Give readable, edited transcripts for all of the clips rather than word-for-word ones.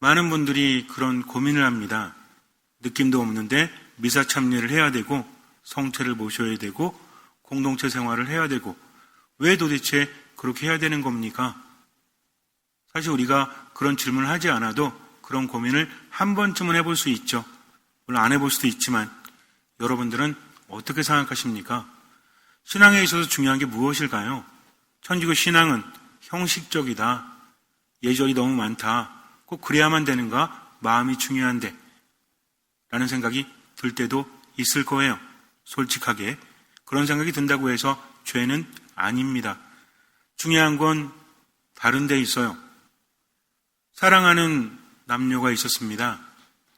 많은 분들이 그런 고민을 합니다. 느낌도 없는데 미사 참여를 해야 되고 성체를 모셔야 되고 공동체 생활을 해야 되고 왜 도대체 그렇게 해야 되는 겁니까? 사실 우리가 그런 질문을 하지 않아도 그런 고민을 한 번쯤은 해볼 수 있죠. 물론 안 해볼 수도 있지만 여러분들은 어떻게 생각하십니까? 신앙에 있어서 중요한 게 무엇일까요? 천주교 신앙은 형식적이다. 예절이 너무 많다. 꼭 그래야만 되는가? 마음이 중요한데 라는 생각이 들 때도 있을 거예요. 솔직하게. 그런 생각이 든다고 해서 죄는 아닙니다. 중요한 건 다른 데 있어요. 사랑하는 남녀가 있었습니다.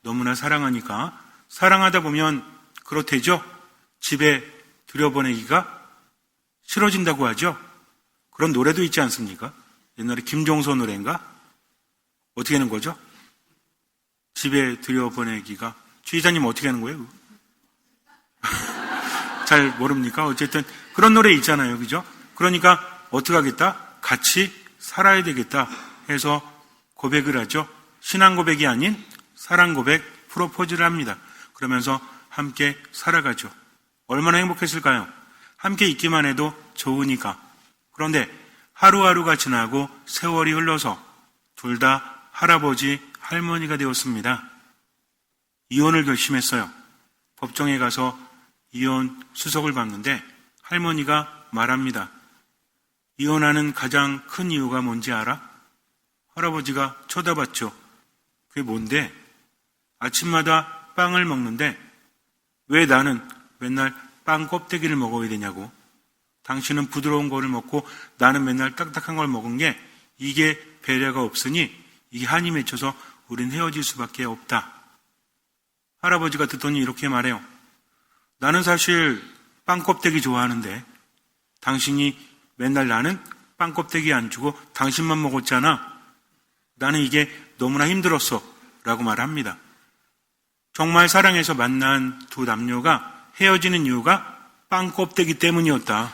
너무나 사랑하니까 사랑하다 보면 그렇대죠. 집에 들여보내기가 싫어진다고 하죠. 그런 노래도 있지 않습니까? 옛날에 김종서 노래인가? 어떻게 하는 거죠? 집에 들여보내기가. 주의자님 어떻게 하는 거예요? 잘 모릅니까? 어쨌든 그런 노래 있잖아요. 그죠? 그러니까 어떻게 하겠다? 같이 살아야 되겠다 해서 고백을 하죠. 신앙 고백이 아닌 사랑 고백, 프로포즈를 합니다. 그러면서 함께 살아가죠. 얼마나 행복했을까요? 함께 있기만 해도 좋으니까. 그런데 하루하루가 지나고 세월이 흘러서 둘 다 할아버지, 할머니가 되었습니다. 이혼을 결심했어요. 법정에 가서 이혼 수석을 받는데 할머니가 말합니다. 이혼하는 가장 큰 이유가 뭔지 알아? 할아버지가 쳐다봤죠. 그게 뭔데? 아침마다 빵을 먹는데 왜 나는 맨날 빵 껍데기를 먹어야 되냐고. 당신은 부드러운 거를 먹고 나는 맨날 딱딱한 걸 먹은 게 이게 배려가 없으니 이게 한이 맺혀서 우린 헤어질 수밖에 없다. 할아버지가 듣더니 이렇게 말해요. 나는 사실 빵 껍데기 좋아하는데 당신이 맨날 나는 빵 껍데기 안 주고 당신만 먹었잖아. 나는 이게 너무나 힘들었어 라고 말합니다. 정말 사랑해서 만난 두 남녀가 헤어지는 이유가 빵 껍데기 때문이었다.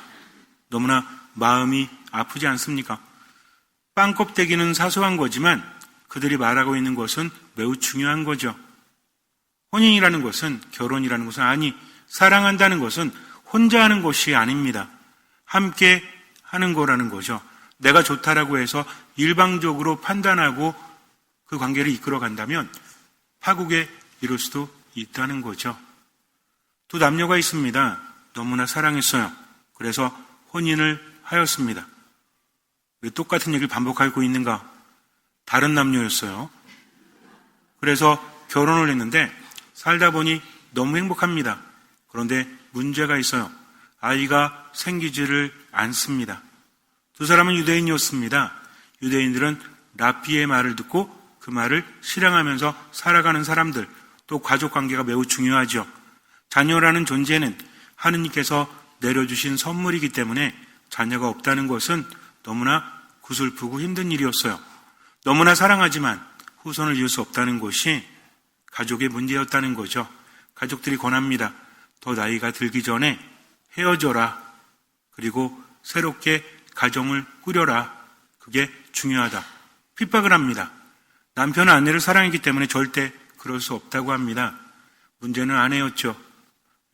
너무나 마음이 아프지 않습니까? 빵 껍데기는 사소한 거지만 그들이 말하고 있는 것은 매우 중요한 거죠. 혼인이라는 것은, 결혼이라는 것은, 아니, 사랑한다는 것은 혼자 하는 것이 아닙니다. 함께 하는 거라는 거죠. 내가 좋다라고 해서 일방적으로 판단하고 그 관계를 이끌어 간다면 파국에 이를 수도 있다는 거죠. 두 남녀가 있습니다. 너무나 사랑했어요. 그래서 혼인을 하였습니다. 왜 똑같은 얘기를 반복하고 있는가? 다른 남녀였어요. 그래서 결혼을 했는데 살다 보니 너무 행복합니다. 그런데 문제가 있어요. 아이가 생기지를 않습니다. 두 사람은 유대인이었습니다. 유대인들은 랍비의 말을 듣고 그 말을 실행하면서 살아가는 사람들, 또 가족관계가 매우 중요하죠. 자녀라는 존재는 하느님께서 내려주신 선물이기 때문에 자녀가 없다는 것은 너무나 구슬프고 힘든 일이었어요. 너무나 사랑하지만 후손을 이을 수 없다는 것이 가족의 문제였다는 거죠. 가족들이 권합니다. 더 나이가 들기 전에 헤어져라. 그리고 새롭게 가정을 꾸려라. 그게 중요하다. 핍박을 합니다. 남편은 아내를 사랑했기 때문에 절대 그럴 수 없다고 합니다. 문제는 아내였죠.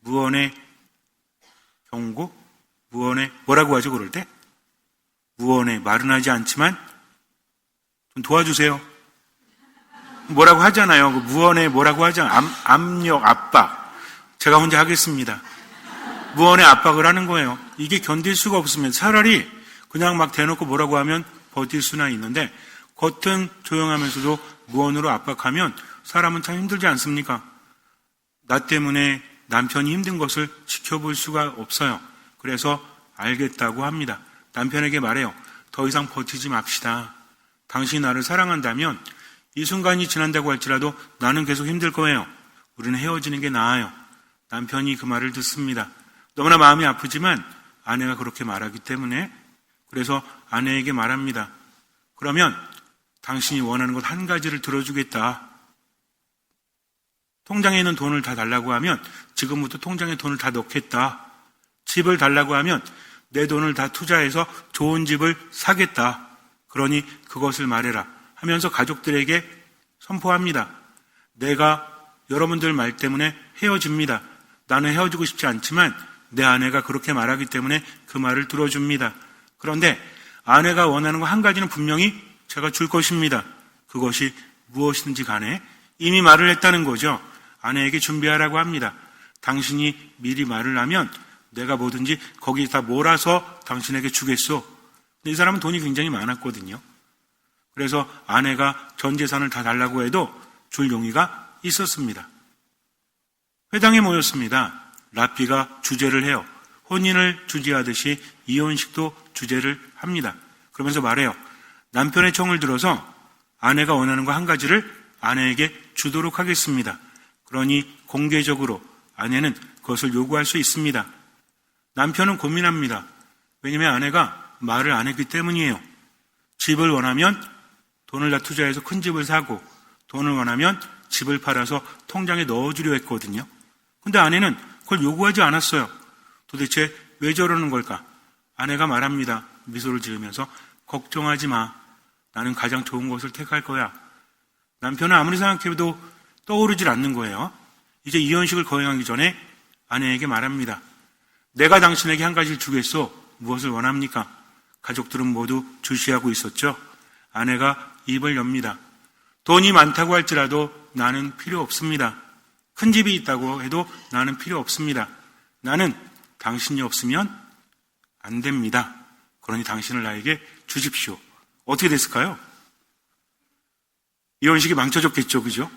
무언의 경고? 무언의 뭐라고 하죠 그럴 때? 무언의 말은 하지 않지만 좀 도와주세요. 뭐라고 하잖아요. 무언의 뭐라고 하잖아요. 압력, 압박. 제가 혼자 하겠습니다. 무언의 압박을 하는 거예요. 이게 견딜 수가 없으면 차라리 그냥 막 대놓고 뭐라고 하면 버틸 수나 있는데 겉은 조용하면서도 무언으로 압박하면 사람은 참 힘들지 않습니까? 나 때문에 남편이 힘든 것을 지켜볼 수가 없어요. 그래서 알겠다고 합니다. 남편에게 말해요. 더 이상 버티지 맙시다. 당신이 나를 사랑한다면 이 순간이 지난다고 할지라도 나는 계속 힘들 거예요. 우리는 헤어지는 게 나아요. 남편이 그 말을 듣습니다. 너무나 마음이 아프지만 아내가 그렇게 말하기 때문에 그래서 아내에게 말합니다. 그러면 당신이 원하는 것 한 가지를 들어주겠다. 통장에 있는 돈을 다 달라고 하면 지금부터 통장에 돈을 다 넣겠다. 집을 달라고 하면 내 돈을 다 투자해서 좋은 집을 사겠다. 그러니 그것을 말해라 하면서 가족들에게 선포합니다. 내가 여러분들 말 때문에 헤어집니다. 나는 헤어지고 싶지 않지만 내 아내가 그렇게 말하기 때문에 그 말을 들어줍니다. 그런데 아내가 원하는 거 한 가지는 분명히 제가 줄 것입니다. 그것이 무엇이든지 간에 이미 말을 했다는 거죠. 아내에게 준비하라고 합니다. 당신이 미리 말을 하면 내가 뭐든지 거기다 몰아서 당신에게 주겠소. 근데 이 사람은 돈이 굉장히 많았거든요. 그래서 아내가 전 재산을 다 달라고 해도 줄 용의가 있었습니다. 회당에 모였습니다. 랍비가 주제를 해요. 혼인을 주제하듯이 이혼식도 주제를 합니다. 그러면서 말해요. 남편의 청을 들어서 아내가 원하는 거 한 가지를 아내에게 주도록 하겠습니다. 그러니 공개적으로 아내는 그것을 요구할 수 있습니다. 남편은 고민합니다. 왜냐하면 아내가 말을 안 했기 때문이에요. 집을 원하면 돈을 다 투자해서 큰 집을 사고 돈을 원하면 집을 팔아서 통장에 넣어주려 했거든요. 근데 아내는 그걸 요구하지 않았어요. 도대체 왜 저러는 걸까? 아내가 말합니다. 미소를 지으면서 걱정하지 마. 나는 가장 좋은 것을 택할 거야. 남편은 아무리 생각해도 떠오르질 않는 거예요. 이제 이혼식을 거행하기 전에 아내에게 말합니다. 내가 당신에게 한 가지를 주겠소. 무엇을 원합니까? 가족들은 모두 주시하고 있었죠. 아내가 입을 엽니다. 돈이 많다고 할지라도 나는 필요 없습니다. 큰 집이 있다고 해도 나는 필요 없습니다. 나는 당신이 없으면 안 됩니다. 그러니 당신을 나에게 주십시오. 어떻게 됐을까요? 이혼식이 망쳐졌겠죠, 그죠?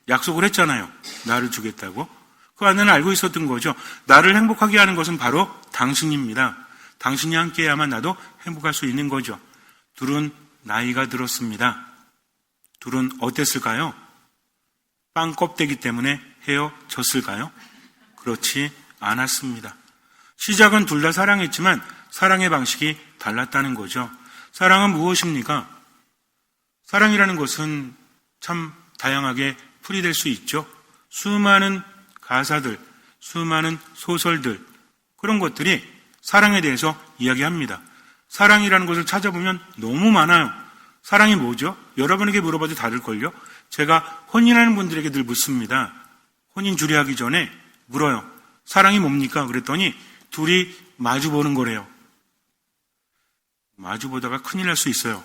약속을 했잖아요. 나를 주겠다고. 그 아내는 알고 있었던 거죠. 나를 행복하게 하는 것은 바로 당신입니다. 당신이 함께해야만 나도 행복할 수 있는 거죠. 둘은 나이가 들었습니다. 둘은 어땠을까요? 빵 껍데기 때문에 헤어졌을까요? 그렇지 않았습니다. 시작은 둘 다 사랑했지만 사랑의 방식이 달랐다는 거죠. 사랑은 무엇입니까? 사랑이라는 것은 참 다양하게 풀이될 수 있죠. 수많은 가사들, 수많은 소설들, 그런 것들이 사랑에 대해서 이야기합니다. 사랑이라는 것을 찾아보면 너무 많아요. 사랑이 뭐죠? 여러분에게 물어봐도 다를걸요? 제가 혼인하는 분들에게 늘 묻습니다. 혼인 주례하기 전에 물어요. 사랑이 뭡니까? 그랬더니 둘이 마주보는 거래요. 마주보다가 큰일 날 수 있어요.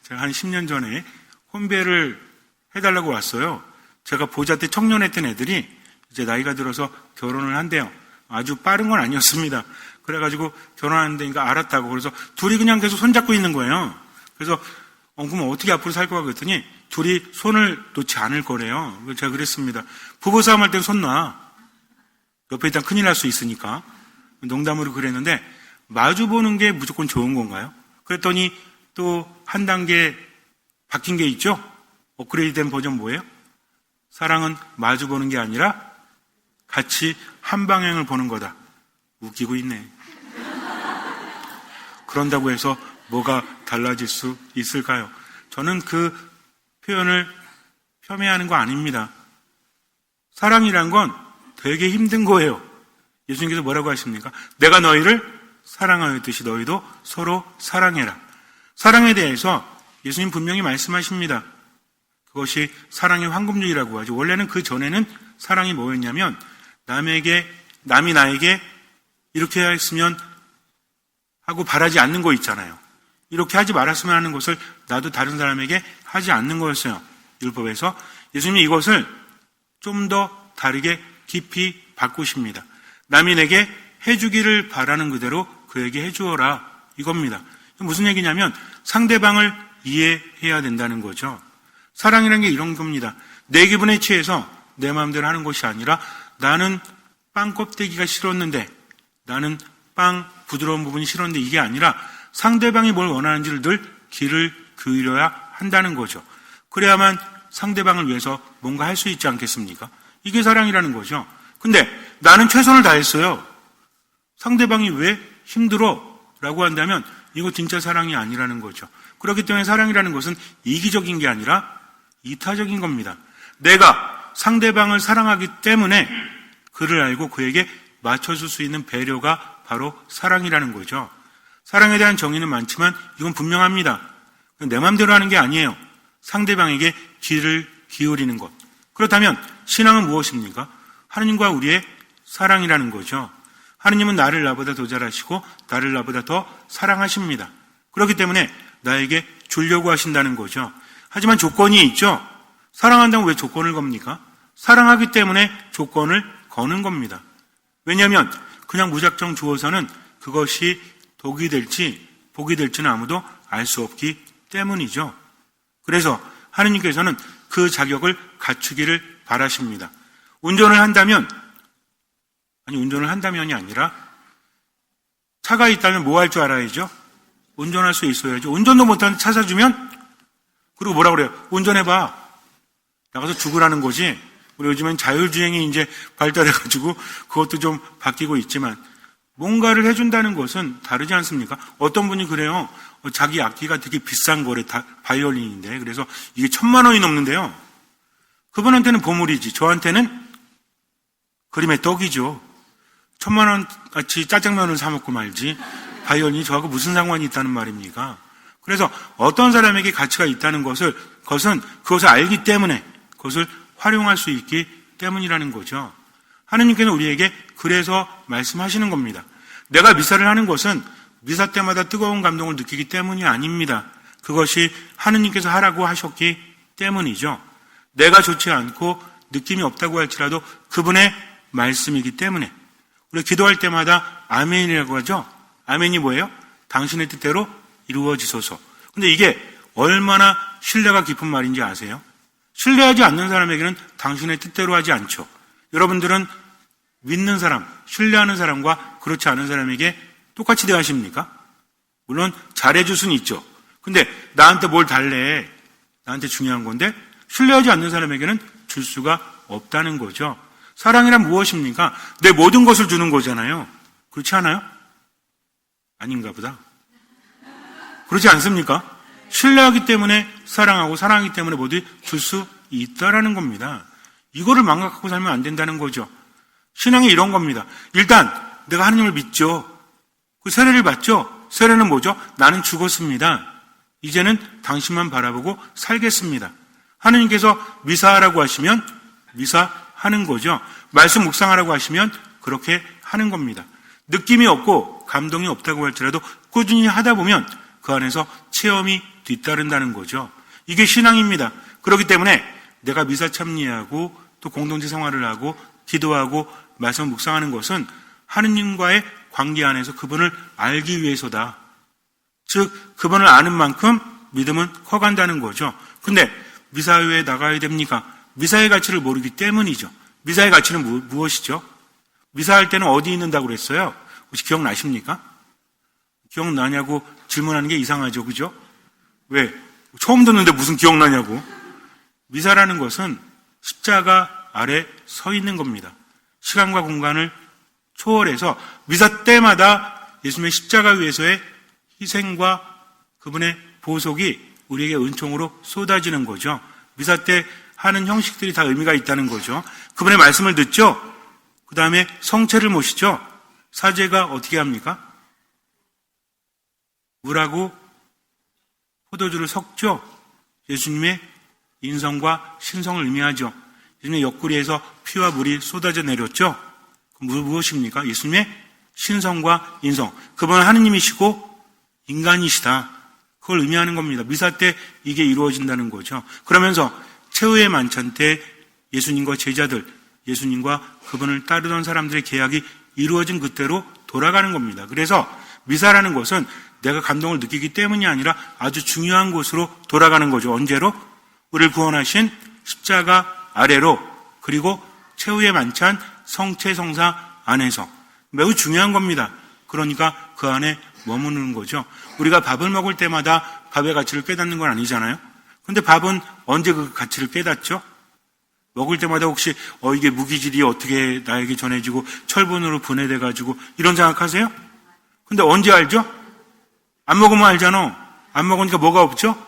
제가 한 10년 전에 혼배를 해달라고 왔어요. 제가 보자 때 청년했던 애들이 이제 나이가 들어서 결혼을 한대요. 아주 빠른 건 아니었습니다. 그래가지고 결혼하는데니까 알았다고. 그래서 둘이 그냥 계속 손잡고 있는 거예요. 그래서 그럼 어떻게 앞으로 살 거야 그랬더니 둘이 손을 놓지 않을 거래요. 제가 그랬습니다. 부부싸움 할 땐 손 놔. 옆에 있다 큰일 날 수 있으니까. 농담으로 그랬는데 마주보는 게 무조건 좋은 건가요? 그랬더니 또 한 단계 바뀐 게 있죠? 업그레이드된 버전 뭐예요? 사랑은 마주보는 게 아니라 같이 한 방향을 보는 거다. 웃기고 있네. 그런다고 해서 뭐가 달라질 수 있을까요? 저는 그 표현을 폄훼하는 거 아닙니다. 사랑이란 건 되게 힘든 거예요. 예수님께서 뭐라고 하십니까? 내가 너희를 사랑하였듯이 너희도 서로 사랑해라. 사랑에 대해서 예수님 분명히 말씀하십니다. 그것이 사랑의 황금률이라고 하죠. 원래는 그 전에는 사랑이 뭐였냐면 남이 나에게 이렇게 했으면 하고 바라지 않는 거 있잖아요. 이렇게 하지 말았으면 하는 것을 나도 다른 사람에게 하지 않는 거였어요. 율법에서. 예수님이 이것을 좀 더 다르게 깊이 바꾸십니다. 남이 내게 해주기를 바라는 그대로 그에게 해주어라. 이겁니다. 무슨 얘기냐면 상대방을 이해해야 된다는 거죠. 사랑이라는 게 이런 겁니다. 내 기분에 취해서 내 마음대로 하는 것이 아니라 나는 빵 껍데기가 싫었는데 나는 빵 부드러운 부분이 싫었는데 이게 아니라 상대방이 뭘 원하는지를 늘 귀를 기울여야 한다는 거죠. 그래야만 상대방을 위해서 뭔가 할 수 있지 않겠습니까? 이게 사랑이라는 거죠. 근데 나는 최선을 다했어요. 상대방이 왜 힘들어? 라고 한다면 이거 진짜 사랑이 아니라는 거죠. 그렇기 때문에 사랑이라는 것은 이기적인 게 아니라 이타적인 겁니다. 내가 상대방을 사랑하기 때문에 그를 알고 그에게 맞춰줄 수 있는 배려가 바로 사랑이라는 거죠. 사랑에 대한 정의는 많지만 이건 분명합니다. 내 마음대로 하는 게 아니에요. 상대방에게 귀를 기울이는 것. 그렇다면 신앙은 무엇입니까? 하느님과 우리의 사랑이라는 거죠. 하느님은 나를 나보다 더 잘하시고 나를 나보다 더 사랑하십니다. 그렇기 때문에 나에게 주려고 하신다는 거죠. 하지만 조건이 있죠. 사랑한다면 왜 조건을 겁니까? 사랑하기 때문에 조건을 거는 겁니다. 왜냐하면 그냥 무작정 주어서는 그것이 독이 될지 복이 될지는 아무도 알 수 없기 때문이죠. 그래서 하느님께서는 그 자격을 갖추기를 바라십니다. 운전을 한다면이 아니라 차가 있다면 뭐 할 줄 알아야죠? 운전할 수 있어야죠. 운전도 못하는 차 사주면 그리고 뭐라 그래요? 운전해봐. 나가서 죽으라는 거지. 우리 요즘엔 자율주행이 이제 발달해가지고 그것도 좀 바뀌고 있지만 뭔가를 해준다는 것은 다르지 않습니까? 어떤 분이 그래요. 자기 악기가 되게 비싼 거래, 바이올린인데. 그래서 이게 1,000만 원이 넘는데요. 그분한테는 보물이지. 저한테는 그림의 떡이죠. 1,000만 원 같이 짜장면을 사 먹고 말지. 바이올린이 저하고 무슨 상관이 있다는 말입니까? 그래서 어떤 사람에게 가치가 있다는 것은 그것을 알기 때문에 그것을 활용할 수 있기 때문이라는 거죠. 하느님께는 우리에게 그래서 말씀하시는 겁니다. 내가 미사를 하는 것은 미사 때마다 뜨거운 감동을 느끼기 때문이 아닙니다. 그것이 하느님께서 하라고 하셨기 때문이죠. 내가 좋지 않고 느낌이 없다고 할지라도 그분의 말씀이기 때문에 우리 기도할 때마다 아멘이라고 하죠. 아멘이 뭐예요? 당신의 뜻대로 이루어지소서. 근데 이게 얼마나 신뢰가 깊은 말인지 아세요? 신뢰하지 않는 사람에게는 당신의 뜻대로 하지 않죠. 여러분들은 믿는 사람, 신뢰하는 사람과 그렇지 않은 사람에게 똑같이 대하십니까? 물론 잘해줄 수는 있죠. 근데 나한테 뭘 달래? 나한테 중요한 건데 신뢰하지 않는 사람에게는 줄 수가 없다는 거죠. 사랑이란 무엇입니까? 내 모든 것을 주는 거잖아요. 그렇지 않아요? 아닌가 보다. 그렇지 않습니까? 신뢰하기 때문에 사랑하고 사랑하기 때문에 모두 줄 수 있다라는 겁니다. 이거를 망각하고 살면 안 된다는 거죠. 신앙이 이런 겁니다. 일단 내가 하느님을 믿죠. 그 세례를 받죠. 세례는 뭐죠? 나는 죽었습니다. 이제는 당신만 바라보고 살겠습니다. 하느님께서 미사하라고 하시면 미사하는 거죠. 말씀 묵상하라고 하시면 그렇게 하는 겁니다. 느낌이 없고 감동이 없다고 할지라도 꾸준히 하다 보면 그 안에서 체험이 뒤따른다는 거죠. 이게 신앙입니다. 그렇기 때문에 내가 미사 참여하고 또 공동체 생활을 하고 기도하고 말씀 묵상하는 것은 하느님과의 관계 안에서 그분을 알기 위해서다. 즉 그분을 아는 만큼 믿음은 커간다는 거죠. 근데 미사회에 나가야 됩니까? 미사의 가치를 모르기 때문이죠. 미사의 가치는 무엇이죠? 미사할 때는 어디 있는다고 그랬어요? 혹시 기억나십니까? 기억나냐고 질문하는 게 이상하죠. 그죠? 왜? 처음 듣는데 무슨 기억나냐고. 미사라는 것은 십자가 아래 서 있는 겁니다. 시간과 공간을 초월해서 미사 때마다 예수님의 십자가 위에서의 희생과 그분의 보속이 우리에게 은총으로 쏟아지는 거죠. 미사 때 하는 형식들이 다 의미가 있다는 거죠. 그분의 말씀을 듣죠. 그 다음에 성체를 모시죠. 사제가 어떻게 합니까? 물하고 포도주를 섞죠. 예수님의 인성과 신성을 의미하죠. 예수님의 옆구리에서 피와 물이 쏟아져 내렸죠. 무엇입니까? 예수님의 신성과 인성. 그분은 하느님이시고 인간이시다. 그걸 의미하는 겁니다. 미사 때 이게 이루어진다는 거죠. 그러면서 최후의 만찬 때 예수님과 제자들, 예수님과 그분을 따르던 사람들의 계약이 이루어진 그때로 돌아가는 겁니다. 그래서 미사라는 것은 내가 감동을 느끼기 때문이 아니라 아주 중요한 곳으로 돌아가는 거죠. 언제로? 우리를 구원하신 십자가 아래로, 그리고 최후의 만찬 성체성사 안에서. 매우 중요한 겁니다. 그러니까 그 안에 머무는 거죠. 우리가 밥을 먹을 때마다 밥의 가치를 깨닫는 건 아니잖아요. 근데 밥은 언제 그 가치를 깨닫죠? 먹을 때마다 혹시 이게 무기질이 어떻게 나에게 전해지고 철분으로 분해돼가지고 이런 생각하세요? 근데 언제 알죠? 안 먹으면 알잖아. 안 먹으니까 뭐가 없죠?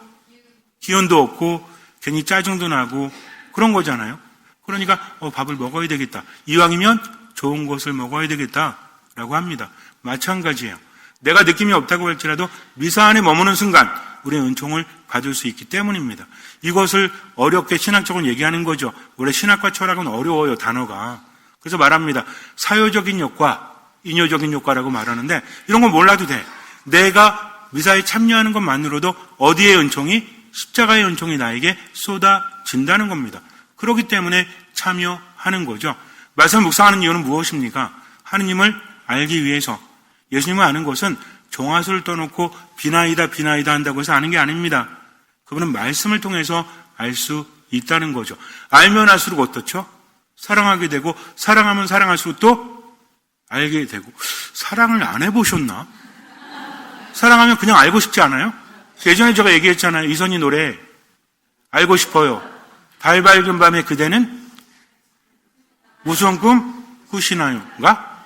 기운도 없고 괜히 짜증도 나고 그런 거잖아요. 그러니까 밥을 먹어야 되겠다. 이왕이면 좋은 것을 먹어야 되겠다라고 합니다. 마찬가지예요. 내가 느낌이 없다고 할지라도 미사 안에 머무는 순간 우리의 은총을 받을 수 있기 때문입니다. 이것을 어렵게 신학적으로 얘기하는 거죠. 원래 신학과 철학은 어려워요, 단어가. 그래서 말합니다. 사유적인 효과, 인효적인 효과라고 말하는데 이런 건 몰라도 돼. 내가 미사에 참여하는 것만으로도 어디의 은총이? 십자가의 은총이 나에게 쏟아진다는 겁니다. 그렇기 때문에 참여하는 거죠. 말씀을 묵상하는 이유는 무엇입니까? 하느님을 알기 위해서. 예수님을 아는 것은 종아수를 떠놓고 비나이다 한다고 해서 아는 게 아닙니다. 그분은 말씀을 통해서 알 수 있다는 거죠. 알면 알수록 어떻죠? 사랑하게 되고 사랑하면 사랑할수록 또 알게 되고. 사랑을 안 해보셨나? 사랑하면 그냥 알고 싶지 않아요? 예전에 제가 얘기했잖아요. 이선희 노래 알고 싶어요. 달 밝은 밤에 그대는 무슨 꿈 꾸시나요?가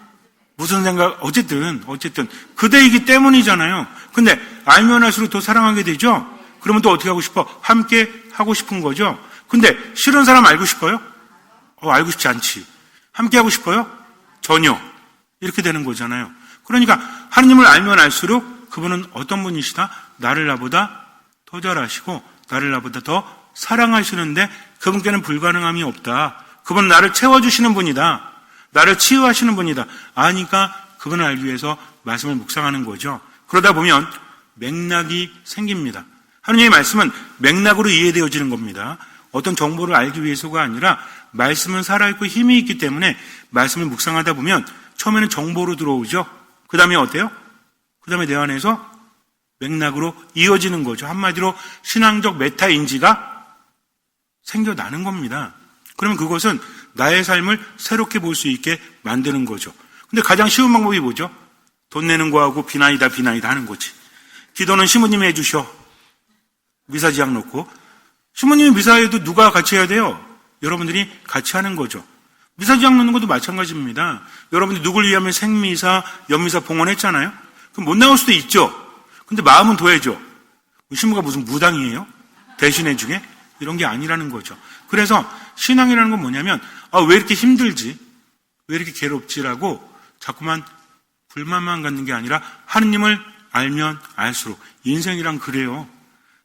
무슨 생각 어쨌든 그대이기 때문이잖아요. 근데 알면 할수록 더 사랑하게 되죠. 그러면 또 어떻게 하고 싶어? 함께 하고 싶은 거죠. 근데 싫은 사람 알고 싶어요? 알고 싶지 않지. 함께 하고 싶어요? 전혀. 이렇게 되는 거잖아요. 그러니까 하느님을 알면 알수록 그분은 어떤 분이시다? 나를 나보다 더 잘아시고 나를 나보다 더 사랑하시는데 그분께는 불가능함이 없다. 그분은 나를 채워주시는 분이다. 나를 치유하시는 분이다. 아니까 그분을 알기 위해서 말씀을 묵상하는 거죠. 그러다 보면 맥락이 생깁니다. 하느님의 말씀은 맥락으로 이해되어지는 겁니다. 어떤 정보를 알기 위해서가 아니라 말씀은 살아있고 힘이 있기 때문에 말씀을 묵상하다 보면 처음에는 정보로 들어오죠. 그 다음에 어때요? 그 다음에 내 안에서 맥락으로 이어지는 거죠. 한마디로 신앙적 메타인지가 생겨나는 겁니다. 그러면 그것은 나의 삶을 새롭게 볼 수 있게 만드는 거죠. 근데 가장 쉬운 방법이 뭐죠? 돈 내는 거하고 비나이다 하는 거지. 기도는 시모님이 해주셔. 미사지약 놓고. 시모님이 미사에도 누가 같이 해야 돼요? 여러분들이 같이 하는 거죠. 미사지약 놓는 것도 마찬가지입니다. 여러분들이 누굴 위하면 생미사, 연미사 봉헌했잖아요. 그럼 못 나올 수도 있죠. 근데 마음은 더 해줘. 신부가 무슨 무당이에요? 대신해 중에? 이런 게 아니라는 거죠. 그래서 신앙이라는 건 뭐냐면 왜 이렇게 힘들지? 왜 이렇게 괴롭지라고 자꾸만 불만만 갖는 게 아니라 하느님을 알면 알수록 인생이란 그래요.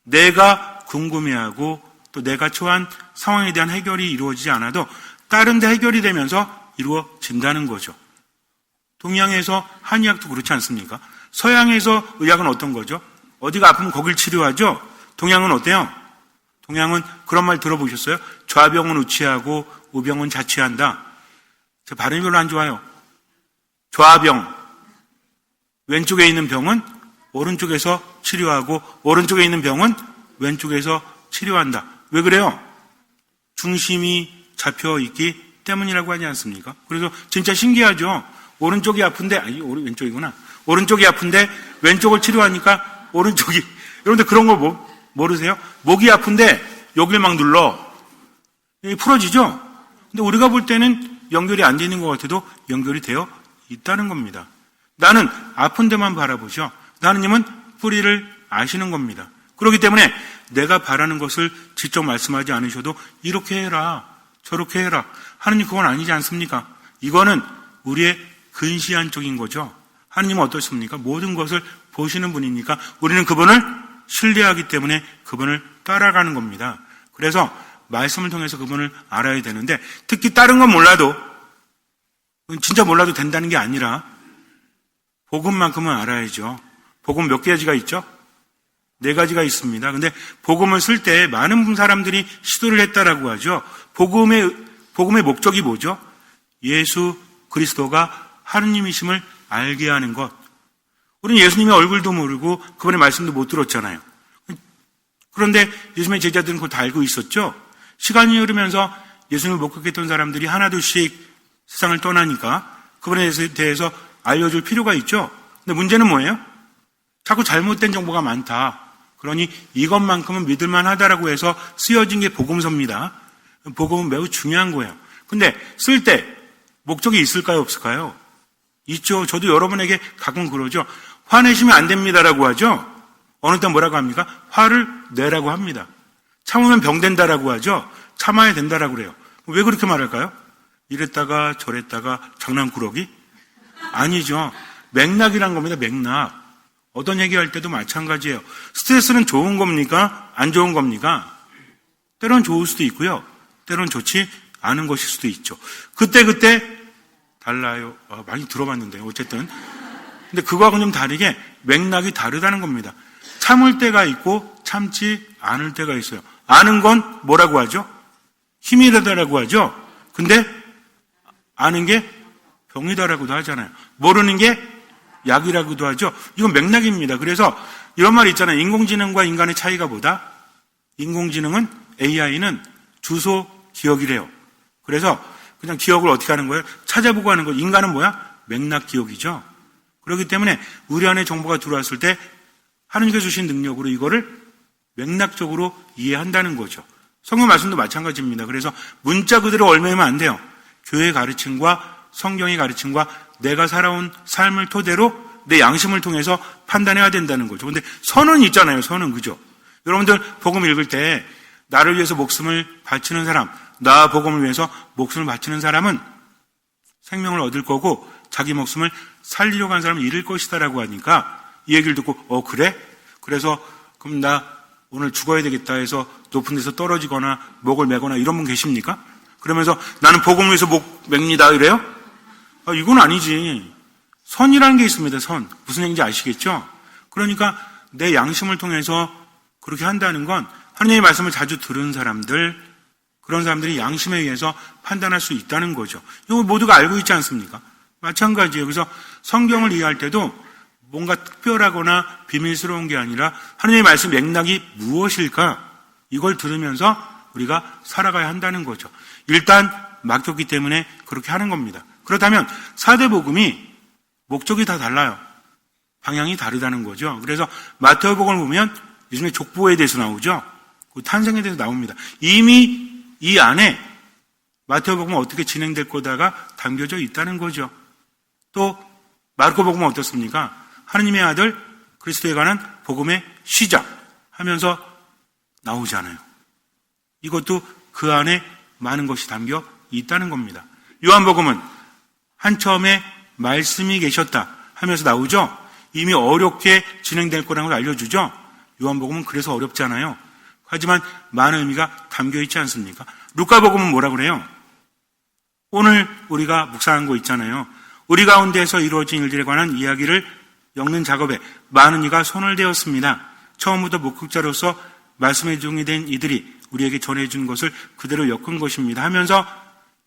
내가 궁금해하고 또 내가 처한 상황에 대한 해결이 이루어지지 않아도 다른 데 해결이 되면서 이루어진다는 거죠. 동양에서 한의학도 그렇지 않습니까? 서양에서 의학은 어떤 거죠? 어디가 아프면 거길 치료하죠? 동양은 어때요? 동양은 그런 말 들어보셨어요? 좌병은 우치하고 우병은 자취한다. 제 발음이 별로 안 좋아요. 좌병. 왼쪽에 있는 병은 오른쪽에서 치료하고 오른쪽에 있는 병은 왼쪽에서 치료한다. 왜 그래요? 중심이 잡혀 있기 때문이라고 하지 않습니까? 그래서 진짜 신기하죠? 오른쪽이 아픈데, 왼쪽이구나. 오른쪽이 아픈데 왼쪽을 치료하니까 오른쪽이, 여러분들 그런 거 모르세요? 목이 아픈데 여기를 막 눌러. 풀어지죠? 근데 우리가 볼 때는 연결이 안 되는 것 같아도 연결이 되어 있다는 겁니다. 나는 아픈 데만 바라보죠. 하느님은 뿌리를 아시는 겁니다. 그렇기 때문에 내가 바라는 것을 직접 말씀하지 않으셔도 이렇게 해라, 저렇게 해라. 하느님 그건 아니지 않습니까? 이거는 우리의 근시안적인 거죠. 하느님은 어떻습니까? 모든 것을 보시는 분이니까 우리는 그분을 신뢰하기 때문에 그분을 따라가는 겁니다. 그래서 말씀을 통해서 그분을 알아야 되는데 특히 다른 건 몰라도 진짜 몰라도 된다는 게 아니라 복음만큼은 알아야죠. 복음 몇 가지가 있죠? 4가지가 있습니다. 근데 복음을 쓸 때 많은 사람들이 시도를 했다라고 하죠. 복음의 목적이 뭐죠? 예수 그리스도가 하느님이심을 알게 하는 것. 우리는 예수님의 얼굴도 모르고 그분의 말씀도 못 들었잖아요. 그런데 예수님의 제자들은 그걸 다 알고 있었죠. 시간이 흐르면서 예수님을 목격했던 사람들이 하나둘씩 세상을 떠나니까 그분에 대해서 알려줄 필요가 있죠. 근데 문제는 뭐예요? 자꾸 잘못된 정보가 많다. 그러니 이것만큼은 믿을만 하다라고 해서 쓰여진 게 복음서입니다. 복음은 매우 중요한 거예요. 근데 쓸 때 목적이 있을까요? 없을까요? 있죠. 저도 여러분에게 가끔 그러죠. 화내시면 안 됩니다라고 하죠. 어느 때 뭐라고 합니까? 화를 내라고 합니다. 참으면 병 된다라고 하죠. 참아야 된다라고 그래요. 왜 그렇게 말할까요? 이랬다가 저랬다가 장난꾸러기? 아니죠. 맥락이란 겁니다. 맥락. 어떤 얘기할 때도 마찬가지예요. 스트레스는 좋은 겁니까? 안 좋은 겁니까? 때론 좋을 수도 있고요. 때론 좋지 않은 것일 수도 있죠. 그때 달라요. 많이 들어봤는데 어쨌든. 근데 그거하고는 좀 다르게 맥락이 다르다는 겁니다. 참을 때가 있고 참지 않을 때가 있어요. 아는 건 뭐라고 하죠? 힘이 되다라고 하죠. 근데 아는 게 병이다라고도 하잖아요. 모르는 게 약이라고도 하죠. 이건 맥락입니다. 그래서 이런 말 있잖아요. 인공지능과 인간의 차이가 뭐다? 인공지능은 AI는 주소 기억이래요. 그래서 그냥 기억을 어떻게 하는 거예요? 찾아보고 하는 거예요. 인간은 뭐야? 맥락 기억이죠. 그렇기 때문에 우리 안에 정보가 들어왔을 때 하나님께서 주신 능력으로 이거를 맥락적으로 이해한다는 거죠. 성경 말씀도 마찬가지입니다. 그래서 문자 그대로 얽매이면 안 돼요. 교회의 가르침과 성경의 가르침과 내가 살아온 삶을 토대로 내 양심을 통해서 판단해야 된다는 거죠. 근데 선은 있잖아요. 선은. 그죠? 여러분들 복음 읽을 때 나를 위해서 목숨을 바치는 사람, 나 복음을 위해서 목숨을 바치는 사람은 생명을 얻을 거고 자기 목숨을 살리려고 하는 사람은 잃을 것이다라고 하니까 이 얘기를 듣고 그래? 그래서 그럼 나 오늘 죽어야 되겠다 해서 높은 데서 떨어지거나 목을 매거나 이런 분 계십니까? 그러면서 나는 복음을 위해서 목 맵니다 이래요? 이건 아니지. 선이라는 게 있습니다. 선. 무슨 얘기인지 아시겠죠? 그러니까 내 양심을 통해서 그렇게 한다는 건 하나님의 말씀을 자주 들은 사람들, 그런 사람들이 양심에 의해서 판단할 수 있다는 거죠. 이거 모두가 알고 있지 않습니까? 마찬가지예요. 그래서 성경을 이해할 때도 뭔가 특별하거나 비밀스러운 게 아니라 하나님의 말씀 맥락이 무엇일까? 이걸 들으면서 우리가 살아가야 한다는 거죠. 일단 맡겼기 때문에 그렇게 하는 겁니다. 그렇다면 사대복음이 목적이 다 달라요. 방향이 다르다는 거죠. 그래서 마태복음을 보면 요즘에 족보에 대해서 나오죠. 그 탄생에 대해서 나옵니다. 이미 이 안에 마태복음은 어떻게 진행될 거다가 담겨져 있다는 거죠. 또 마르코복음은 어떻습니까? 하느님의 아들 그리스도에 관한 복음의 시작 하면서 나오잖아요. 이것도 그 안에 많은 것이 담겨 있다는 겁니다. 요한복음은 한처음에 말씀이 계셨다 하면서 나오죠. 이미 어렵게 진행될 거라는 걸 알려주죠. 요한복음은 그래서 어렵잖아요. 하지만 많은 의미가 담겨 있지 않습니까? 루카복음은 뭐라 그래요? 오늘 우리가 묵상한 거 있잖아요. 우리 가운데에서 이루어진 일들에 관한 이야기를 엮는 작업에 많은 이가 손을 대었습니다. 처음부터 목격자로서 말씀의 종이 된 이들이 우리에게 전해준 것을 그대로 엮은 것입니다 하면서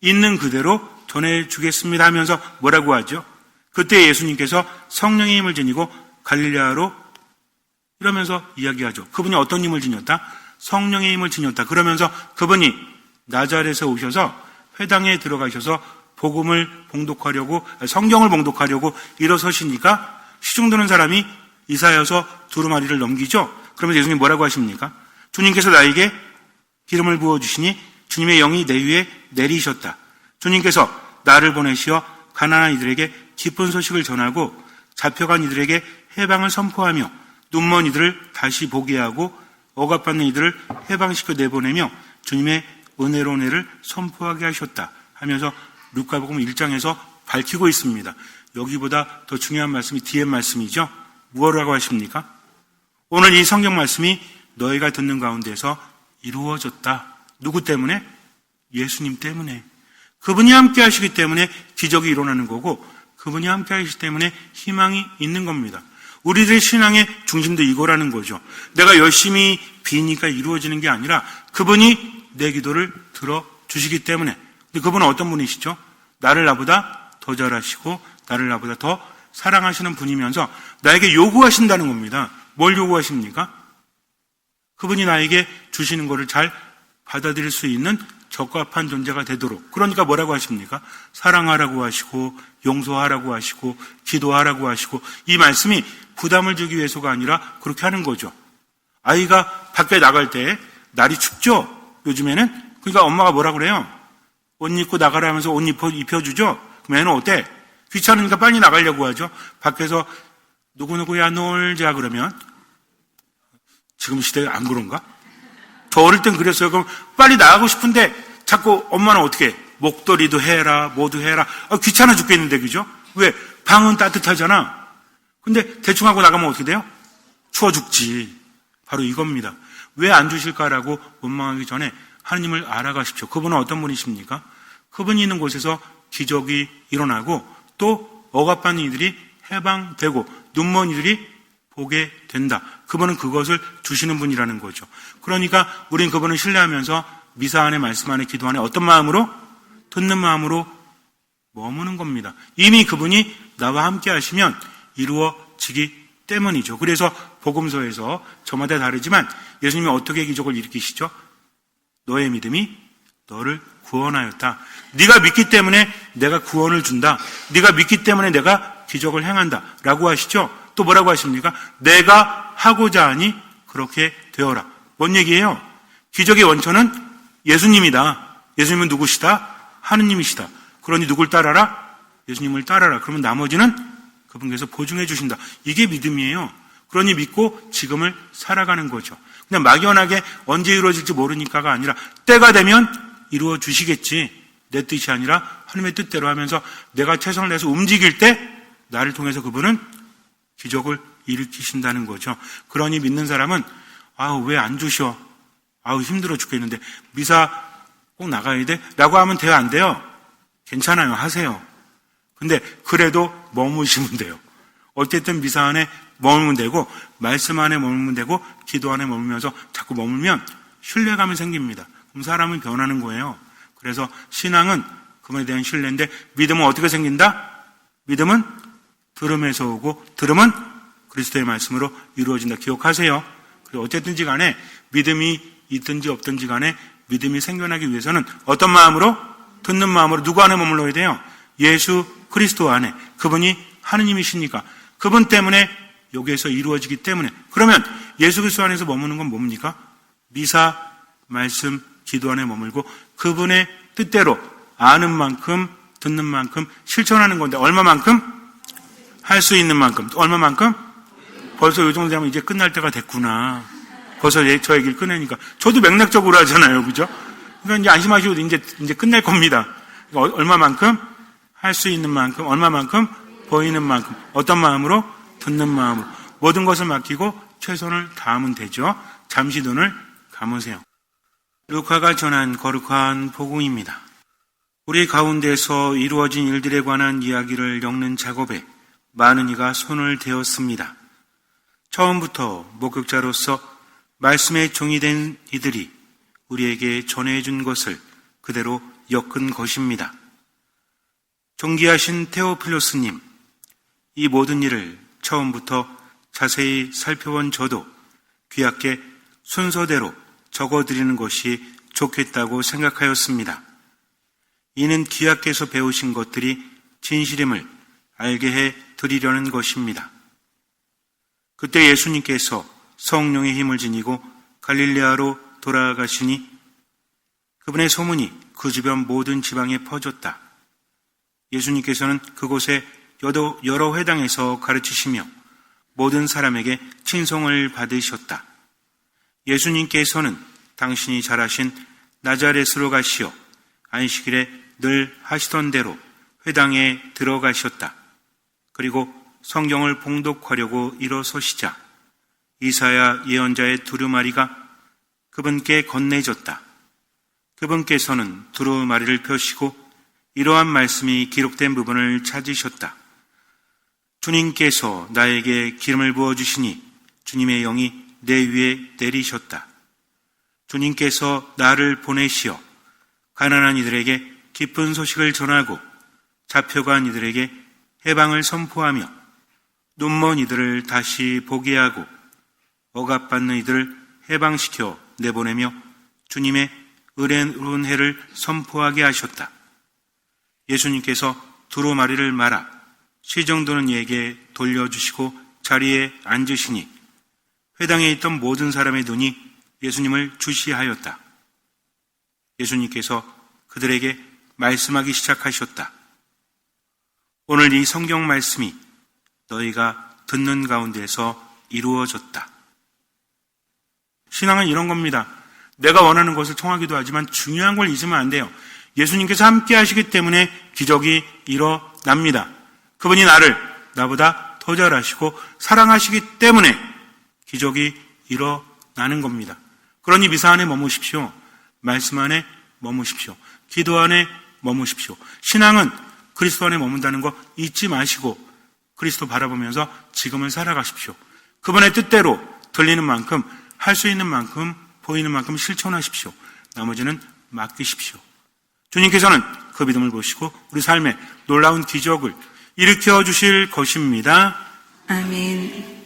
있는 그대로 전해주겠습니다 하면서 뭐라고 하죠? 그때 예수님께서 성령의 힘을 지니고 갈릴레아로 이러면서 이야기하죠. 그분이 어떤 힘을 지녔다? 성령의 힘을 지녔다. 그러면서 그분이 나자렛에서 오셔서 회당에 들어가셔서 복음을 봉독하려고, 성경을 봉독하려고 일어서시니까 시중 드는 사람이 이사여서 두루마리를 넘기죠. 그러면서 예수님 뭐라고 하십니까? 주님께서 나에게 기름을 부어주시니 주님의 영이 내 위에 내리셨다. 주님께서 나를 보내시어 가난한 이들에게 기쁜 소식을 전하고 잡혀간 이들에게 해방을 선포하며 눈먼 이들을 다시 보게 하고 억압받는 이들을 해방시켜 내보내며 주님의 은혜로운 애를 선포하게 하셨다 하면서 루카복음 1장에서 밝히고 있습니다. 여기보다 더 중요한 말씀이 뒤에 말씀이죠. 무엇이라고 하십니까? 오늘 이 성경 말씀이 너희가 듣는 가운데서 이루어졌다. 누구 때문에? 예수님 때문에. 그분이 함께 하시기 때문에 기적이 일어나는 거고 그분이 함께 하시기 때문에 희망이 있는 겁니다. 우리들의 신앙의 중심도 이거라는 거죠. 내가 열심히 비니까 이루어지는 게 아니라 그분이 내 기도를 들어주시기 때문에. 근데 그분은 어떤 분이시죠? 나를 나보다 더 잘하시고 나를 나보다 더 사랑하시는 분이면서 나에게 요구하신다는 겁니다. 뭘 요구하십니까? 그분이 나에게 주시는 것을 잘 받아들일 수 있는 적합한 존재가 되도록. 그러니까 뭐라고 하십니까? 사랑하라고 하시고 용서하라고 하시고 기도하라고 하시고 이 말씀이 부담을 주기 위해서가 아니라 그렇게 하는 거죠. 아이가 밖에 나갈 때 날이 춥죠? 요즘에는. 그러니까 엄마가 뭐라 그래요? 옷 입고 나가라 하면서 옷 입혀주죠? 그럼 애는 어때? 귀찮으니까 빨리 나가려고 하죠. 밖에서 누구누구야 놀자 그러면 지금 시대에 안 그런가? 저 어릴 땐 그랬어요. 그럼 빨리 나가고 싶은데 자꾸 엄마는 어떻게 해? 목도리도 해라, 뭐도 해라. 귀찮아 죽겠는데, 그죠? 왜? 방은 따뜻하잖아. 근데 대충 하고 나가면 어떻게 돼요? 추워 죽지. 바로 이겁니다. 왜 안 주실까라고 원망하기 전에 하느님을 알아가십시오. 그분은 어떤 분이십니까? 그분이 있는 곳에서 기적이 일어나고 또 억압받는 이들이 해방되고 눈먼 이들이 보게 된다. 그분은 그것을 주시는 분이라는 거죠. 그러니까 우린 그분을 신뢰하면서 미사 안에 말씀 안에 기도 안에 어떤 마음으로? 듣는 마음으로 머무는 겁니다. 이미 그분이 나와 함께 하시면 이루어지기 때문이죠. 그래서 복음서에서 저마다 다르지만 예수님이 어떻게 기적을 일으키시죠? 너의 믿음이 너를 구원하였다. 네가 믿기 때문에 내가 구원을 준다. 네가 믿기 때문에 내가 기적을 행한다. 라고 하시죠. 또 뭐라고 하십니까? 내가 하고자 하니 그렇게 되어라. 뭔 얘기예요? 기적의 원천은 예수님이다. 예수님은 누구시다? 하느님이시다. 그러니 누굴 따라라? 예수님을 따라라. 그러면 나머지는 그분께서 보증해 주신다. 이게 믿음이에요. 그러니 믿고 지금을 살아가는 거죠. 그냥 막연하게 언제 이루어질지 모르니까가 아니라 때가 되면 이루어 주시겠지. 내 뜻이 아니라 하나님의 뜻대로 하면서 내가 최선을 다해서 움직일 때 나를 통해서 그분은 기적을 일으키신다는 거죠. 그러니 믿는 사람은 왜 안 주셔? 힘들어 죽겠는데 미사 꼭 나가야 돼? 라고 하면 돼요? 안 돼요? 괜찮아요. 하세요. 근데 그래도 머무시면 돼요. 어쨌든 미사 안에 머물면 되고 말씀 안에 머물면 되고 기도 안에 머물면서 자꾸 머물면 신뢰감이 생깁니다. 그럼 사람은 변하는 거예요. 그래서 신앙은 그분에 대한 신뢰인데 믿음은 어떻게 생긴다? 믿음은 들음에서 오고 들음은 그리스도의 말씀으로 이루어진다. 기억하세요. 그리고 어쨌든지 간에 믿음이 있든지 없든지 간에 믿음이 생겨나기 위해서는 어떤 마음으로? 듣는 마음으로 누구 안에 머물러야 돼요? 예수 그리스도 안에. 그분이 하느님이시니까. 그분 때문에 여기에서 이루어지기 때문에. 그러면 예수 그리스도 안에서 머무는 건 뭡니까? 미사, 말씀, 기도 안에 머물고 그분의 뜻대로 아는 만큼, 듣는 만큼 실천하는 건데 얼마만큼? 할 수 있는 만큼. 얼마만큼? 벌써 요 정도 되면 이제 끝날 때가 됐구나. 벌써 저 얘기를 끝내니까. 저도 맥락적으로 하잖아요. 그죠? 그러니까 이제 안심하시고 이제 끝낼 겁니다. 그러니까 얼마만큼? 할 수 있는 만큼. 얼마만큼? 보이는 만큼. 어떤 마음으로? 듣는 마음으로. 모든 것을 맡기고 최선을 다하면 되죠. 잠시 눈을 감으세요. 루카가 전한 거룩한 복음입니다. 우리 가운데서 이루어진 일들에 관한 이야기를 엮는 작업에 많은 이가 손을 대었습니다. 처음부터 목격자로서 말씀의 종이 된 이들이 우리에게 전해준 것을 그대로 엮은 것입니다. 존귀하신 테오필로스님, 이 모든 일을 처음부터 자세히 살펴본 저도 귀하께 순서대로 적어드리는 것이 좋겠다고 생각하였습니다. 이는 귀하께서 배우신 것들이 진실임을 알게 해 드리려는 것입니다. 그때 예수님께서 성령의 힘을 지니고 갈릴레아로 돌아가시니 그분의 소문이 그 주변 모든 지방에 퍼졌다. 예수님께서는 그곳에 여러 회당에서 가르치시며 모든 사람에게 친송을 받으셨다. 예수님께서는 당신이 잘하신 나자렛으로 가시어 안식일에 늘 하시던 대로 회당에 들어가셨다. 그리고 성경을 봉독하려고 일어서시자 이사야 예언자의 두루마리가 그분께 건네졌다. 그분께서는 두루마리를 펴시고 이러한 말씀이 기록된 부분을 찾으셨다. 주님께서 나에게 기름을 부어주시니 주님의 영이 내 위에 내리셨다. 주님께서 나를 보내시어 가난한 이들에게 기쁜 소식을 전하고 잡혀간 이들에게 해방을 선포하며 눈먼 이들을 다시 보게 하고 억압받는 이들을 해방시켜 내보내며 주님의 의로운 해를 선포하게 하셨다. 예수님께서 두루마리를 말아 시정도는 이에게 돌려주시고 자리에 앉으시니 회당에 있던 모든 사람의 눈이 예수님을 주시하였다. 예수님께서 그들에게 말씀하기 시작하셨다. 오늘 이 성경 말씀이 너희가 듣는 가운데서 이루어졌다. 신앙은 이런 겁니다. 내가 원하는 것을 통하기도 하지만 중요한 걸 잊으면 안 돼요. 예수님께서 함께 하시기 때문에 기적이 일어납니다. 그분이 나를 나보다 더 잘하시고 사랑하시기 때문에 기적이 일어나는 겁니다. 그러니 미사 안에 머무십시오. 말씀 안에 머무십시오. 기도 안에 머무십시오. 신앙은 그리스도 안에 머문다는 거 잊지 마시고 그리스도 바라보면서 지금을 살아가십시오. 그분의 뜻대로 들리는 만큼, 할 수 있는 만큼, 보이는 만큼 실천하십시오. 나머지는 맡기십시오. 주님께서는 그 믿음을 보시고 우리 삶에 놀라운 기적을 일으켜 주실 것입니다. 아멘.